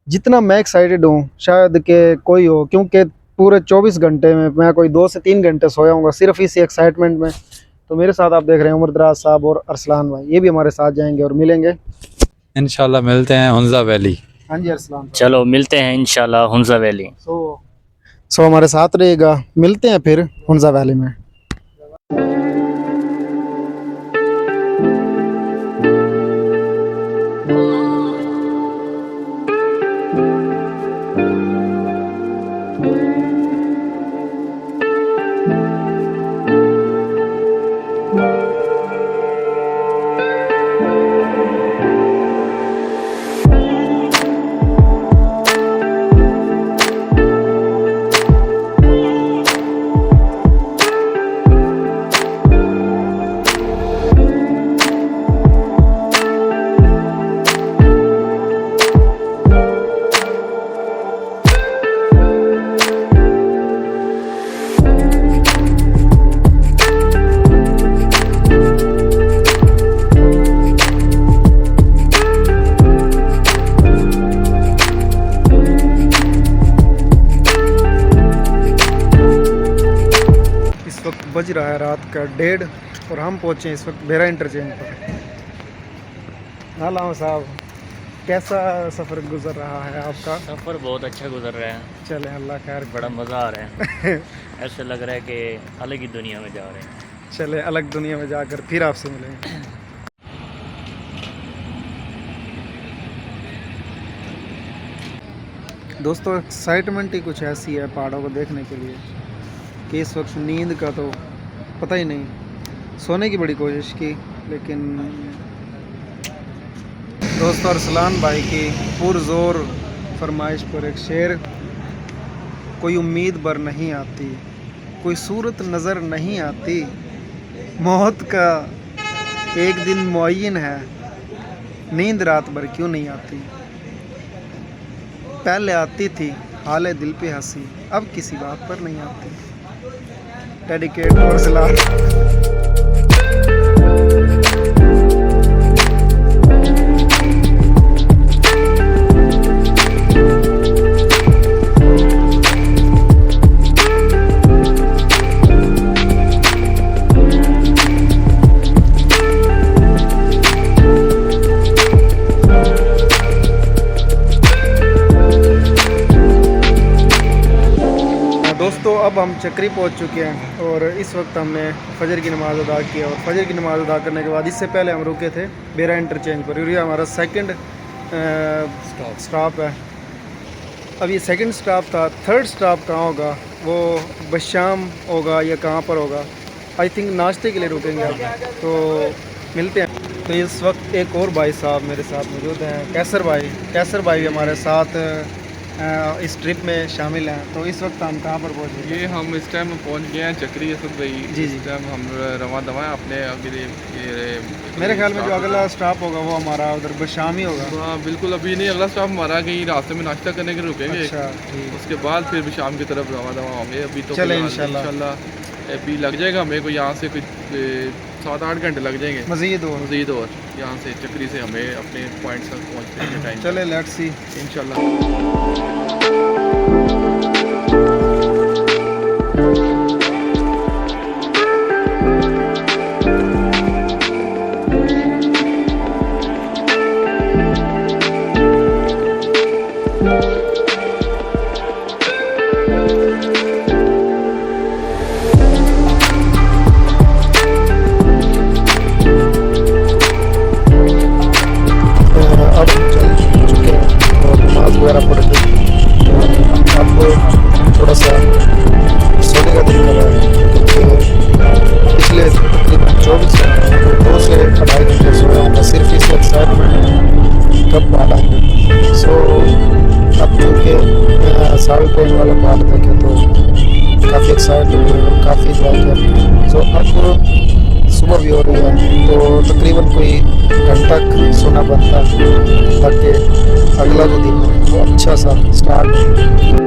जितना मैं एक्साइटेड हूँ शायद कि कोई हो, क्योंकि पूरे 24 घंटे में मैं कोई 2 से 3 घंटे सोया हूँगा सिर्फ इसी एक्साइटमेंट में। तो मेरे साथ आप देख रहे हैं उमर दराज साहब और अरसलान भाई, ये भी हमारे साथ जाएंगे और मिलेंगे। इंशाल्लाह मिलते हैं हुंजा वैली। हाँ जी अरसलान भाई। चलो मिलते हैं इंशाल्लाह हुंजा वैली। सो हमारे साथ रहेगा, मिलते हैं फिर हुंजा वैली में। इस वक्त बज रहा है रात का 1:30 और हम पहुँचे इस वक्त बेरा इंटरचेंज पर। नालाम साहब, कैसा सफ़र गुजर रहा है आपका? सफ़र बहुत अच्छा गुजर रहा है। चले अल्लाह खैर, बड़ा मज़ा आ रहा है। ऐसे लग रहा है कि अलग ही दुनिया में जा रहे हैं। चले अलग दुनिया में जाकर फिर आपसे मिलेंगे। दोस्तों एक्साइटमेंट ही कुछ ऐसी है पहाड़ों को देखने के लिए कि इस वक्त नींद का तो पता ही नहीं। सोने की बड़ी कोशिश की लेकिन दोस्तों अरसलान भाई की पुरजोर फरमाइश पर एक शेर, कोई उम्मीद बर नहीं आती, कोई सूरत नज़र नहीं आती, मौत का एक दिन मुअय्यन है, नींद रात भर क्यों नहीं आती। पहले आती थी हाले दिल पे हंसी, अब किसी बात पर नहीं आती। डेडिकेट और सलाम। दोस्तों अब हम चक्री पहुंच चुके हैं और इस वक्त हमने फजर की नमाज़ अदा की और फजर की नमाज़ अदा करने के बाद इससे पहले हम रुके थे बेरा इंटरचेंज पर। ये हमारा सेकंड स्टॉप है। अब ये सेकंड स्टॉप था। थर्ड स्टॉप कहाँ होगा, वो बशाम होगा या कहाँ पर होगा, आई थिंक नाश्ते के लिए रुकेंगे अब। तो मिलते हैं। तो इस वक्त एक और भाई साहब मेरे साथ मौजूद हैं, कैसर भाई। कैसर भाई भी हमारे साथ इस ट्रिप में शामिल हैं। तो इस वक्त हम कहाँ पर पहुँचे? ये हम इस टाइम पहुंच गए हैं चक्री यसद भाई। जी। इस टाइम हम रवा दवा हैं अपने अगले मेरे ख्याल में जो अगला स्टॉप होगा वो हमारा उधर बशाम ही होगा। हाँ बिल्कुल, अभी नहीं, अगला स्टॉप हमारा कहीं रास्ते में नाश्ता करने के लिए रुकेंगे। अच्छा ठीक। उसके बाद फिर शाम की तरफ रवा दवा होंगे। अभी तो चले फिलहाल इंशाल्लाह अभी लग जाएगा हमें को यहाँ से कुछ 7-8 घंटे लग जाएंगे मज़ीद और यहाँ से चक्री से हमें अपने पॉइंट्स तक पहुँचने के टाइम। चले लेट्स सी इंशाल्लाह। अब चल चुके हैं और नमाज वगैरह पढ़ के अब थोड़ा सा सोने का दिल कर रहा है क्योंकि पिछले तकरीबन 24 घंटे 2 से 2.5 घंटे सोया हूँ सिर्फ इस एक्साइटमेंट कब बात आएंगे। सो अब चूँकि साल कोई वाला बात था क्या तो काफ़ी एक्साइटेड हुए और काफ़ी इंजॉय किया। सो अब सुबह भी हो रही है तो तकरीबन कोई घंटा सोना बनता ताकि अगला जो दिन वो अच्छा सा स्टार्ट हो।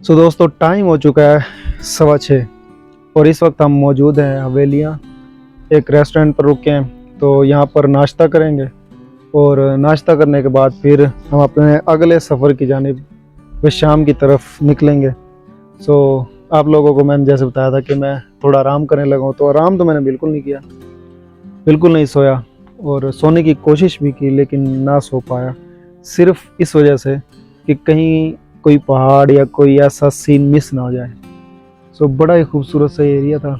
सो दोस्तों टाइम हो चुका है 6:15 और इस वक्त हम मौजूद हैं हवेलियाँ एक रेस्टोरेंट पर रुके हैं। तो यहाँ पर नाश्ता करेंगे और नाश्ता करने के बाद फिर हम अपने अगले सफ़र की जानिब वे शाम की तरफ निकलेंगे। सो आप लोगों को मैंने जैसे बताया था कि मैं थोड़ा आराम करने लगा हूँ, तो आराम तो मैंने बिल्कुल नहीं किया, बिल्कुल नहीं सोया और सोने की कोशिश भी की लेकिन ना सो पाया, सिर्फ इस वजह से कि कहीं कोई पहाड़ या कोई ऐसा सीन मिस ना हो जाए। सो बड़ा ही खूबसूरत सा एरिया था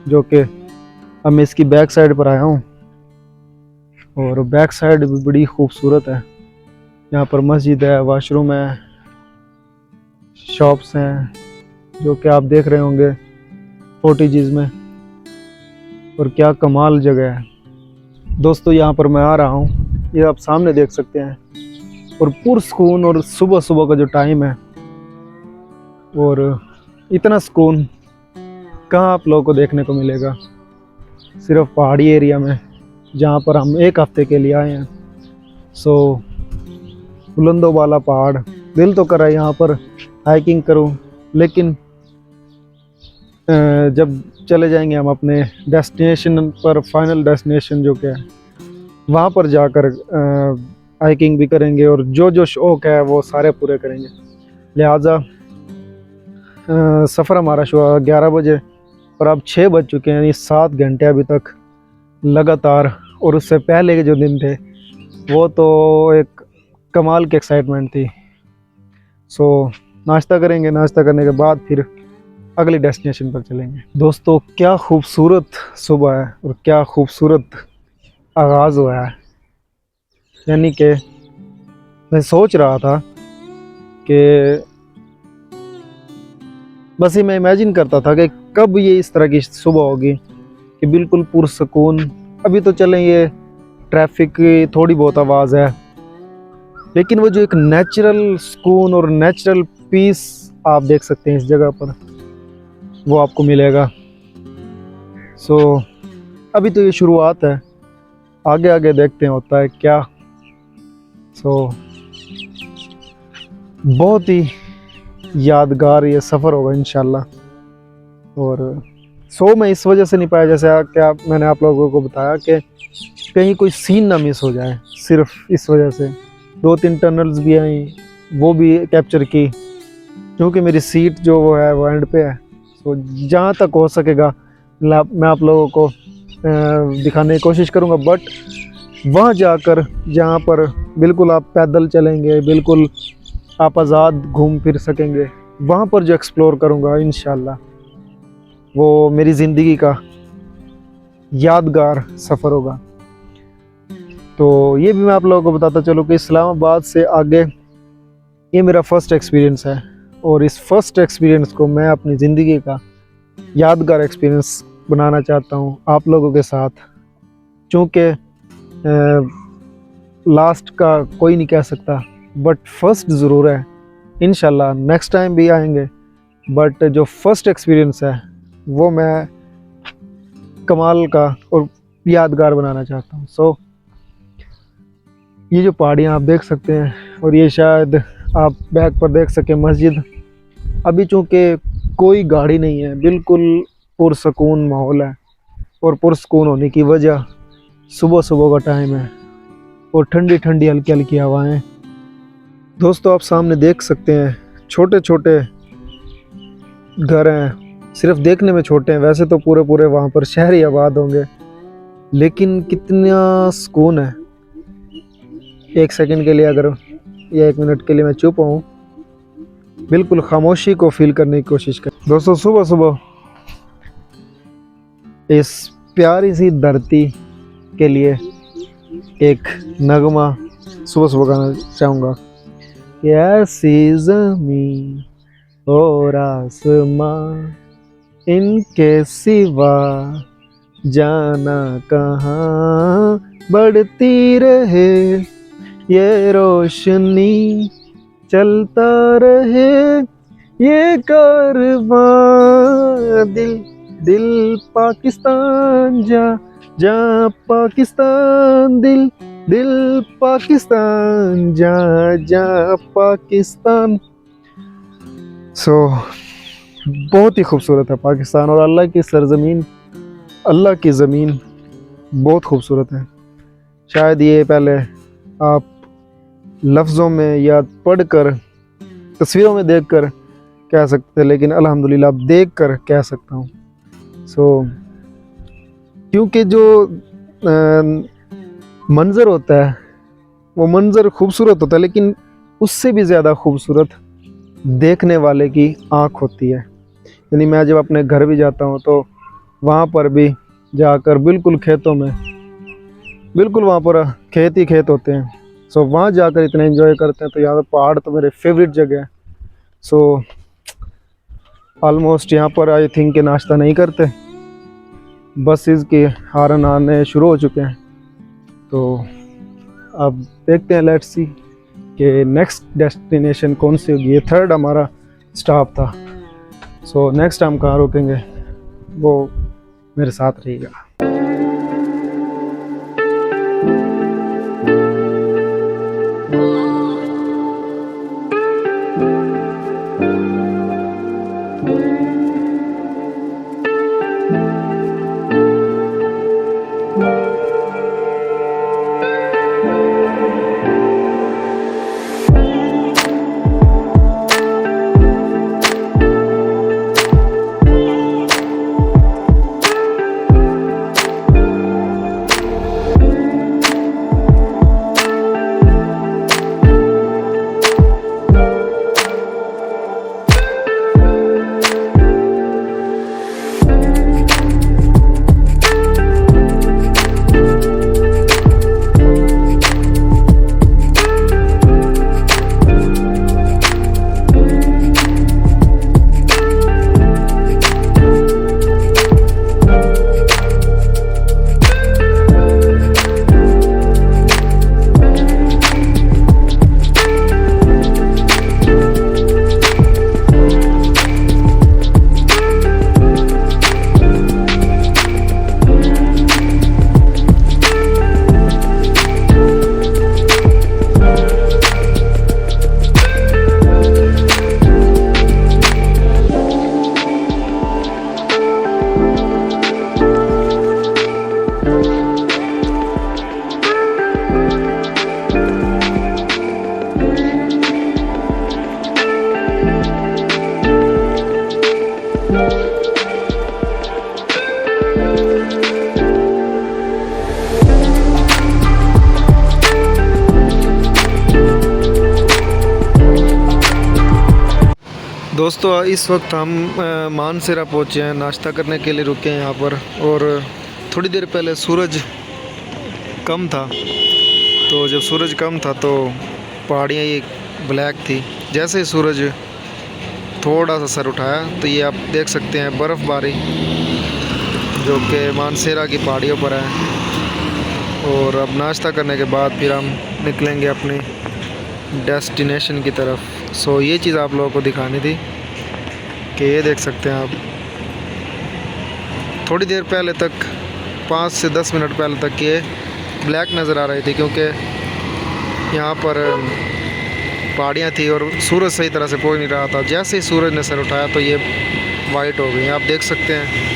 जो कि अब मैं इसकी बैक साइड पर आया हूँ और बैक साइड भी बड़ी खूबसूरत है। यहाँ पर मस्जिद है, वाशरूम है, शॉप्स हैं जो कि आप देख रहे होंगे फोटेजेस में, और क्या कमाल जगह है दोस्तों। यहाँ पर मैं आ रहा हूँ, ये आप सामने देख सकते हैं, और पुरसुकून और सुबह सुबह का जो टाइम है, और इतना सुकून कहाँ आप लोगों को देखने को मिलेगा, सिर्फ पहाड़ी एरिया में जहाँ पर हम एक हफ्ते के लिए आए हैं। सो बुलंदों वाला पहाड़, दिल तो कर रहा है यहाँ पर हाइकिंग करूँ, लेकिन जब चले जाएंगे हम अपने डेस्टिनेशन पर, फाइनल डेस्टिनेशन जो क्या है, वहाँ पर जाकर हाइकिंग भी करेंगे और जो जो शौक़ है वो सारे पूरे करेंगे। लिहाजा सफ़र हमारा शुरू हुआ 11 बजे और अब 6 बज चुके हैं, यानी 7 घंटे अभी तक लगातार। और उससे पहले के जो दिन थे वो तो एक कमाल की एक्साइटमेंट थी। सो नाश्ता करेंगे, नाश्ता करने के बाद फिर अगली डेस्टिनेशन पर चलेंगे। दोस्तों क्या खूबसूरत सुबह है और क्या खूबसूरत आगाज़ हुआ है। यानी कि मैं सोच रहा था कि बस ही मैं इमेजिन करता था कि कब ये इस तरह की सुबह होगी कि बिल्कुल पुरसुकून। अभी तो चलें ये ट्रैफिक की थोड़ी बहुत आवाज़ है, लेकिन वो जो एक नेचुरल सुकून और नेचुरल पीस आप देख सकते हैं इस जगह पर, वो आपको मिलेगा। सो अभी तो ये शुरुआत है, आगे आगे देखते हैं होता है क्या। सो बहुत ही यादगार ये सफ़र होगा इंशाल्लाह। और सो मैं इस वजह से नहीं पाया, जैसे क्या मैंने आप लोगों को बताया कि कहीं कोई सीन ना मिस हो जाए, सिर्फ इस वजह से। 2-3 टनल्स भी आई, वो भी कैप्चर की, क्योंकि मेरी सीट जो वो है वो एंड पे है। तो जहाँ तक हो सकेगा मैं आप लोगों को दिखाने की कोशिश करूँगा, बट वहाँ जाकर जहाँ पर बिल्कुल आप पैदल चलेंगे, बिल्कुल आप आज़ाद घूम फिर सकेंगे। वहाँ पर जो एक्सप्लोर करूँगा इंशाल्लाह वो मेरी ज़िंदगी का यादगार सफ़र होगा। तो ये भी मैं आप लोगों को बताता चलूँ कि इस्लामाबाद से आगे ये मेरा फ़र्स्ट एक्सपीरियंस है, और इस फर्स्ट एक्सपीरियंस को मैं अपनी ज़िंदगी का यादगार एक्सपीरियंस बनाना चाहता हूँ आप लोगों के साथ। चूँकि लास्ट का कोई नहीं कह सकता, बट फर्स्ट ज़रूर है। इंशाल्लाह नेक्स्ट टाइम भी आएंगे, बट जो फर्स्ट एक्सपीरियंस है वो मैं कमाल का और यादगार बनाना चाहता हूँ। सो ये जो पहाड़ियाँ आप देख सकते हैं, और ये शायद आप बैक पर देख सकें मस्जिद। अभी चूँकि कोई गाड़ी नहीं है, बिल्कुल पुरसकून माहौल है, और पुरसकून होने की वजह सुबह सुबह का टाइम है और ठंडी ठंडी हल्की हल्की हवाएं। दोस्तों आप सामने देख सकते हैं छोटे छोटे घर हैं, सिर्फ देखने में छोटे हैं, वैसे तो पूरे पूरे वहाँ पर शहरी आबाद होंगे, लेकिन कितना सुकून है। एक सेकंड के लिए अगर या 1 मिनट के लिए मैं चुप हूँ, बिल्कुल खामोशी को फील करने की कोशिश कर। दोस्तों सुबह सुबह इस प्यारी सी धरती के लिए एक नगमा सुबह सुबह गाना चाहूँगा। ऐसी ज़मीं और आसमां, इनके सिवा जाना कहाँ, बढ़ती रहे ये रोशनी, चलता रहे ये कारवां, दिल दिल पाकिस्तान जा जा पाकिस्तान, दिल दिल पाकिस्तान जा जा पाकिस्तान। सो बहुत ही खूबसूरत है पाकिस्तान, और अल्लाह की सरजमीन, अल्लाह की ज़मीन बहुत खूबसूरत है। शायद ये पहले आप लफ्ज़ों में या पढ़कर तस्वीरों में देखकर कह सकते थे, लेकिन अल्हम्दुलिल्लाह अब देखकर कह सकता हूँ। सो क्योंकि जो मंज़र होता है वो मंज़र खूबसूरत होता है, लेकिन उससे भी ज़्यादा खूबसूरत देखने वाले की आँख होती है। यानी मैं जब अपने घर भी जाता हूँ तो वहाँ पर भी जाकर बिल्कुल खेतों में, बिल्कुल वहाँ पर खेत ही खेत होते हैं। सो वहाँ जाकर इतना एंजॉय करते हैं। तो यहाँ पर पहाड़ तो मेरे फेवरेट जगह है। सो ऑलमोस्ट यहाँ पर आई थिंक कि नाश्ता नहीं करते, बसेस के हारन आने शुरू हो चुके हैं। तो अब देखते हैं, लेट्स सी कि नेक्स्ट डेस्टिनेशन कौन सी होगी। ये 3rd हमारा स्टॉप था। सो नेक्स्ट हम कहाँ रुकेंगे वो मेरे साथ रहेगा। दोस्तों इस वक्त हम मानसेरा पहुँचे हैं, नाश्ता करने के लिए रुके हैं यहाँ पर। और थोड़ी देर पहले सूरज कम था, तो जब सूरज कम था तो पहाड़ियाँ ये ब्लैक थी। जैसे ही सूरज थोड़ा सा सर उठाया तो ये आप देख सकते हैं बर्फ़बारी जो कि मानसेरा की पहाड़ियों पर है। और अब नाश्ता करने के बाद फिर हम निकलेंगे अपने डेस्टिनेशन की तरफ। सो ये चीज़ आप लोगों को दिखानी थी कि ये देख सकते हैं आप, थोड़ी देर पहले तक 5 से 10 मिनट पहले तक ये ब्लैक नज़र आ रही थी, क्योंकि यहाँ पर पहाड़ियाँ थी और सूरज सही तरह से पहुँच नहीं रहा था। जैसे ही सूरज ने सर उठाया तो ये वाइट हो गई, आप देख सकते हैं।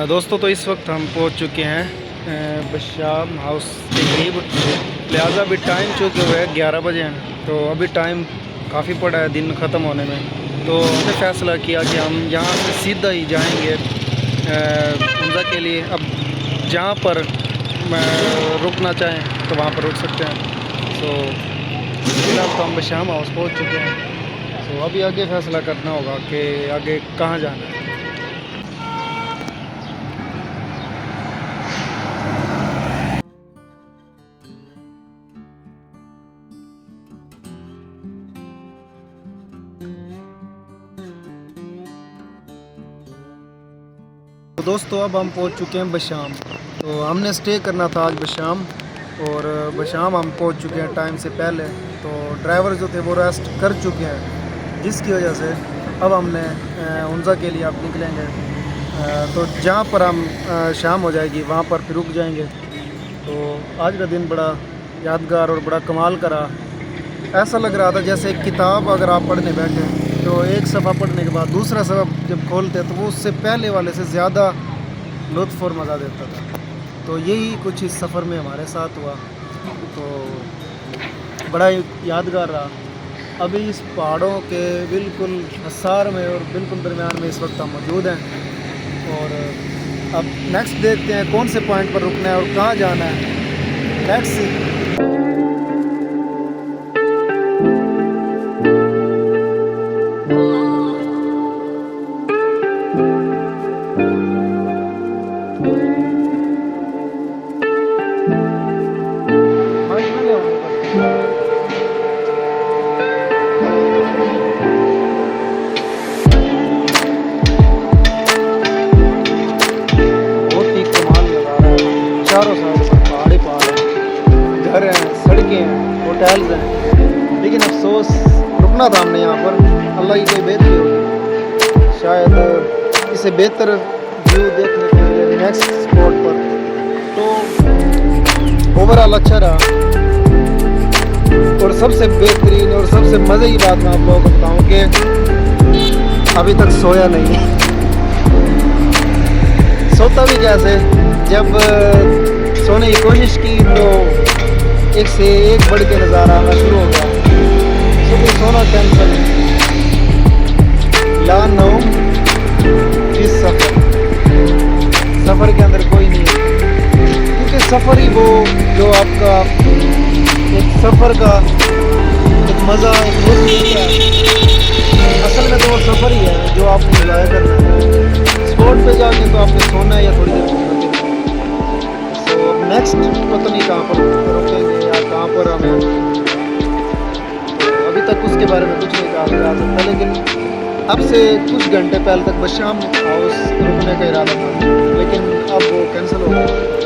दोस्तों तो इस वक्त हम पहुंच चुके हैं बशाम हाउस के करीब। लिहाजा अभी टाइम चूँकि हुआ है 11 बजे हैं, तो अभी टाइम काफ़ी पड़ा है दिन ख़त्म होने में। तो हमने फ़ैसला किया कि हम यहाँ से सीधा ही जाएंगे उमरा के लिए। अब जहाँ पर रुकना चाहें तो वहाँ पर रुक सकते हैं। तो फिलहाल तो हम बशाम हाउस पहुँच चुके हैं। तो अभी आगे फ़ैसला करना होगा कि आगे कहाँ जाना है। तो दोस्तों अब हम पहुंच चुके हैं बशाम। तो हमने स्टे करना था आज बशाम, और बशाम हम पहुंच चुके हैं टाइम से पहले। तो ड्राइवर जो थे वो रेस्ट कर चुके हैं, जिसकी वजह से अब हमने उमरा के लिए अब निकलेंगे। तो जहां पर हम शाम हो जाएगी वहां पर फिर रुक जाएंगे। तो आज का दिन बड़ा यादगार और बड़ा कमाल का रहा। ऐसा लग रहा था जैसे एक किताब अगर आप पढ़ने बैठे तो एक सफ़ा पढ़ने के बाद दूसरा सफ़ा जब खोलते तो वो उससे पहले वाले से ज़्यादा लुत्फ़ और मज़ा देता था। तो यही कुछ इस सफ़र में हमारे साथ हुआ, तो बड़ा यादगार रहा। अभी इस पहाड़ों के बिल्कुल हिसार में और बिल्कुल दरमियान में इस वक्त हम मौजूद हैं। और अब नेक्स्ट देखते हैं कौन से पॉइंट पर रुकना है और कहाँ जाना है। Let's see. चारों साइड पर पहाड़ ही पहाड़ हैं, घर हैं, सड़कें हैं, होटल्स हैं। लेकिन अफसोस रुकना था हमने यहाँ पर। अल्लाह की कोई बेहतरी होगी, शायद इसे बेहतर व्यू देखने के लिए नेक्स्ट स्पॉट पर। तो ओवरऑल अच्छा रहा। और सबसे बेहतरीन और सबसे मज़े की बात मैं आप लोगों को बताऊँ कि अभी तक सोया नहीं है। सोता भी कैसे, जब सोने की कोशिश की तो एक से एक बढ़ के नज़ारा आना शुरू हो गया। सुबह सोना कैंसिल, ला नौम इस सफ़र के अंदर कोई नहीं है। क्योंकि सफ़र ही वो जो आपका एक सफ़र का एक मज़ा, एक लुत्फ़ है। असल में तो वो सफ़र ही है जो आपने इंजॉय करना है। स्पॉट पे जाके तो आपने सोना है या थोड़ी देर घूमना। तो नेक्स्ट पता नहीं कहाँ पर रुकेंगे या कहाँ पर हमें, तो अभी तक उसके बारे में कुछ नहीं कहा जा सकता। लेकिन अब से कुछ घंटे पहले तक बशाम हाउस रुकने का इरादा था, लेकिन अब वो कैंसिल हो गया।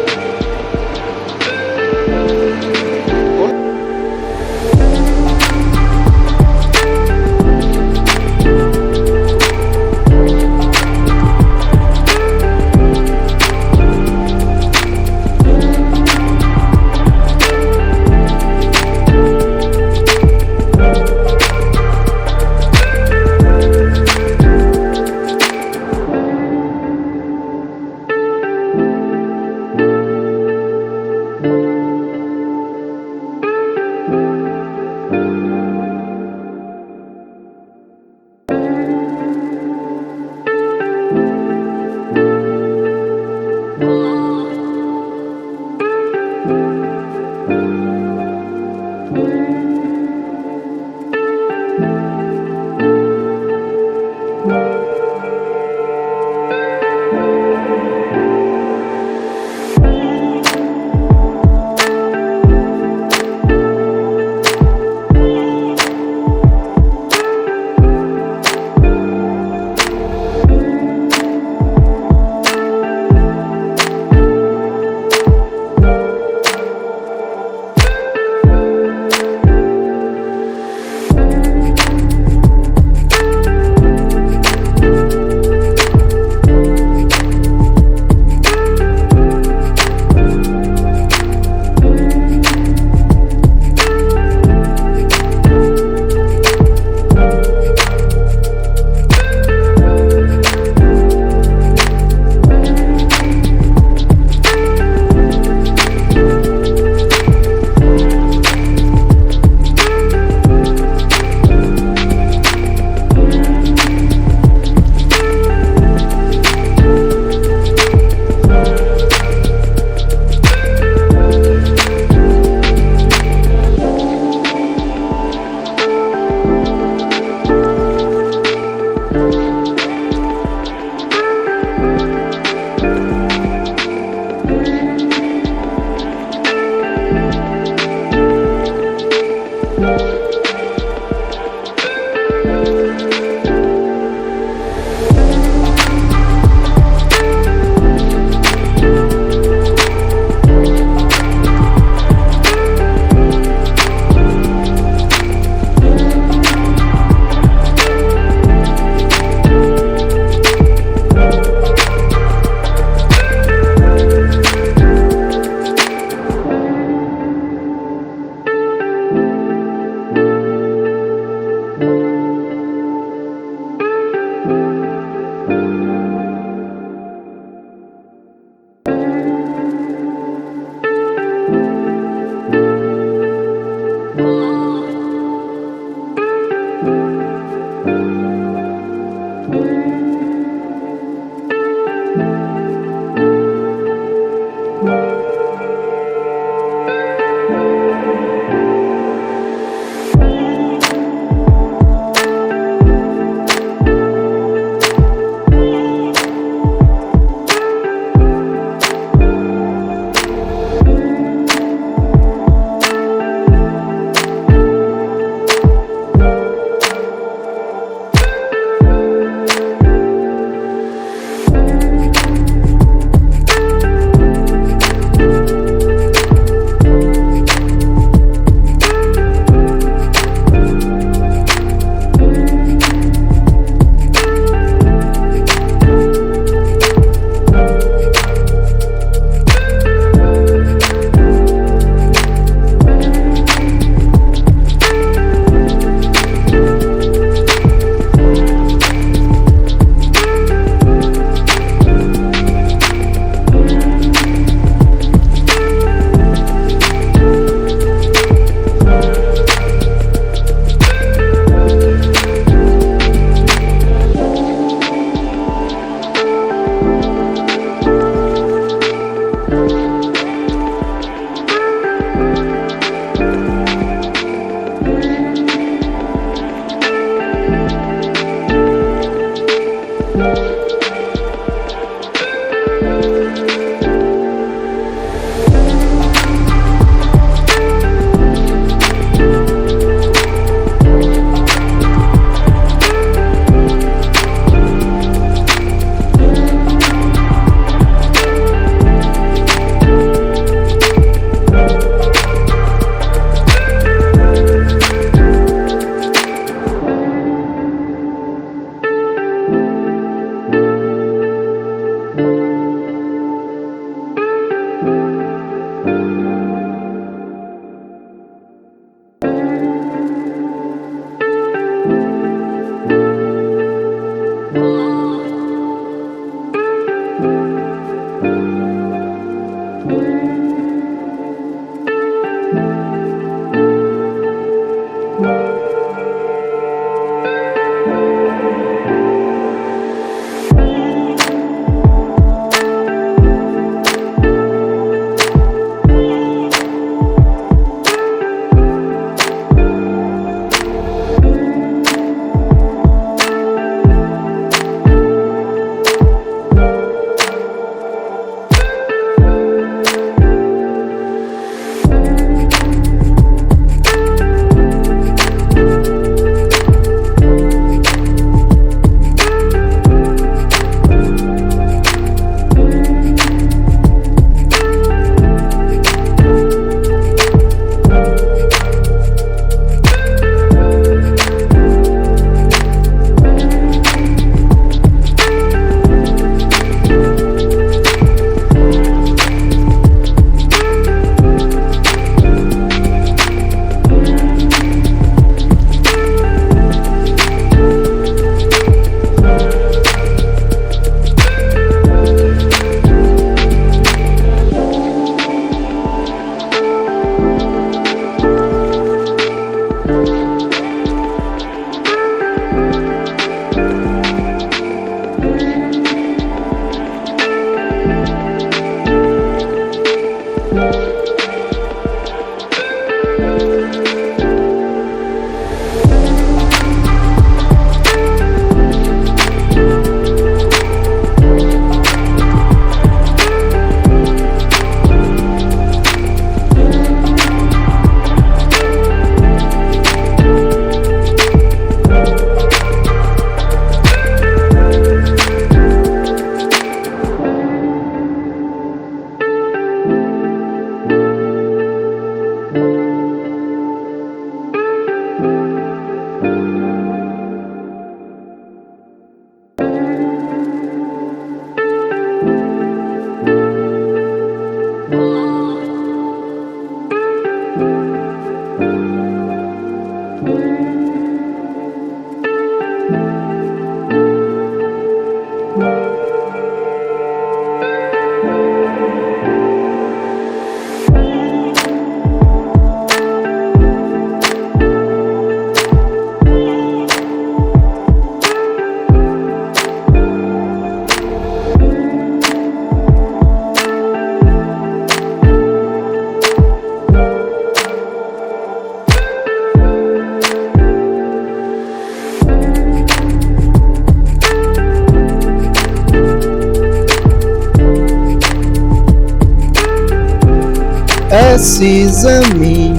सी जमीन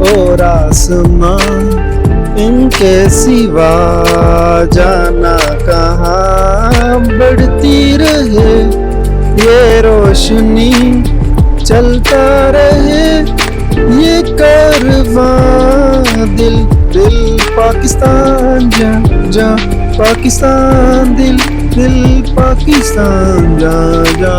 और आसमां, इनके सिवा जाना कहाँ। बढ़ती रहे ये रोशनी, चलता रहे ये कारवां। दिल दिल पाकिस्तान जा जा, पाकिस्तान दिल दिल पाकिस्तान जा जा।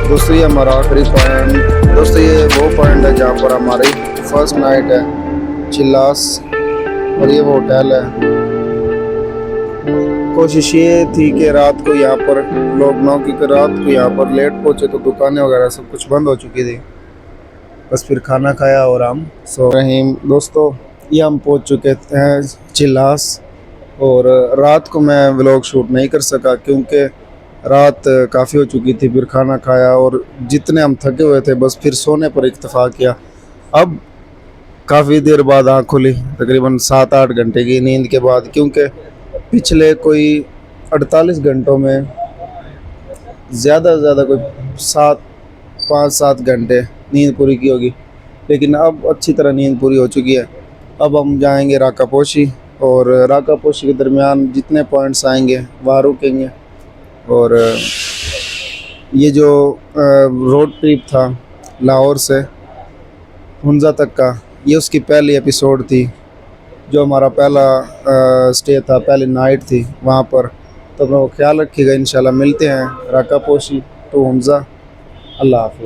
दोस्तों ये हमारा आखिरी पॉइंट, दोस्तों ये वो पॉइंट है जहाँ पर हमारी फर्स्ट नाइट है चिल्लास, और ये वो होटल है। कोशिश ये थी कि रात को यहाँ पर लोग नौ की रात को यहाँ पर लेट पहुँचे तो दुकानें वगैरह सब कुछ बंद हो चुकी थी। बस फिर खाना खाया और हम सो रहे। दोस्तों ये हम पहुँच चुके हैं चिल्लास, और रात को मैं व्लॉग शूट नहीं कर सका क्योंकि रात काफ़ी हो चुकी थी। फिर खाना खाया और जितने हम थके हुए थे बस फिर सोने पर इत्तेफाक किया। अब काफ़ी देर बाद आँख खुली, तकरीबन 7-8 घंटे की नींद के बाद, क्योंकि पिछले कोई 48 घंटों में ज़्यादा से ज़्यादा कोई 5-7 घंटे नींद पूरी की होगी, लेकिन अब अच्छी तरह नींद पूरी हो चुकी है। अब हम जाएंगे राकापोशी, और राकापोशी के दरमियान जितने पॉइंट्स आएंगे वहाँ रुकेंगे। और ये जो रोड ट्रिप था लाहौर से हुंजा तक का, ये उसकी पहली एपिसोड थी, जो हमारा पहला स्टे था, पहली नाइट थी वहाँ पर। तो अपना ख्याल रखिएगा, इंशाल्लाह मिलते हैं राकापोशी टू हुंजा। अल्लाह हाफ़िज़।